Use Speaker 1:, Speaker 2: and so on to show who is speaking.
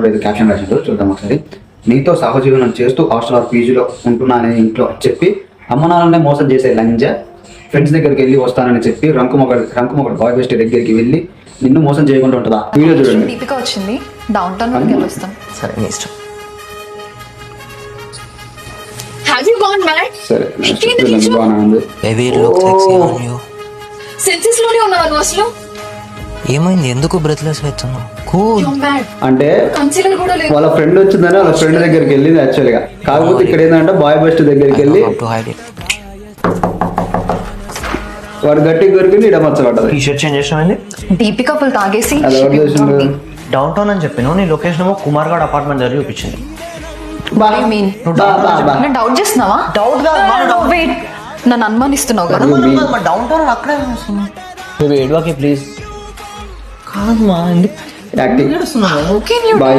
Speaker 1: తమ్ముడు ఏదో క్యాప్షన్ రాసిందో చూద్దాం ఒకసారి. నీతో సహజీవనం చేస్తూ హాస్టల్ ఆర్ పీజీలో ఉంటున్నానే ఇంట్లో చెప్పి అమ్మ నాన్ననే మోసం చేసే లంజ ఫ్రెండ్స్ దగ్గరికి వెళ్ళి వస్తానని చెప్పి రంకుమొగడు బాయ్ బెస్ట్ దగ్గరికి వెళ్ళి నిన్ను మోసం చేయకుండా ఉంటుందా? వీడియో చూడండి.
Speaker 2: దీపిక వచ్చింది, డౌన్ టౌన్ వరకు వెళ్ళొస్తాం.
Speaker 3: సరే నీ ఇష్టం.
Speaker 2: Have you gone mad?
Speaker 1: సరే
Speaker 2: ఏంటి
Speaker 1: బాగానే ఉంది.
Speaker 3: Baby, it looks sexy on you.
Speaker 2: Senses లోనే ఉన్నావా నువ్వు అసలు?
Speaker 3: ఏమైంది? ఎందుకు బ్రెత్లెస్ అవుతున్నావు? కూల్.
Speaker 2: You're mad.
Speaker 1: అంటే
Speaker 2: కన్సిడర్ కూడా లేదు.
Speaker 1: వాళ్ళ ఫ్రెండ్ వచ్చిందని వాళ్ళ ఫ్రెండ్ దగ్గరికి వెళ్ళింది యాక్చువల్గా. కాకపోతే ఇక్కడ ఏంటంటే బాయ్ బెస్ట్ దగ్గరికి వెళ్ళి
Speaker 3: టు హైడ్ ఇట్.
Speaker 1: వాడు గట్టిగా కొరికి ఇడ మచ్చబడ్డది.
Speaker 3: టీ షర్ట్ చేంజ్ చేసినామండి.
Speaker 2: దీపిక ఫుల్ తాగేసి
Speaker 1: అది ఎవరు చేసిండు?
Speaker 3: డౌన్ టౌన్ అని చెప్పాను, నీ లొకేషన్ ఏమో కుమార్ గాడ్ అపార్ట్మెంట్ దగ్గర చూపించింది.
Speaker 2: డౌట్ చేస్తున్నావా?
Speaker 3: డౌట్
Speaker 2: వెయిట్, నన్ను అనుమానిస్తున్నావు కదా?
Speaker 3: డౌన్ టౌన్ అక్కడే బేబీ ఎడ్వాకి ప్లీజ్. కాదు మా ఎందుకు
Speaker 1: acting
Speaker 2: How can you
Speaker 1: bye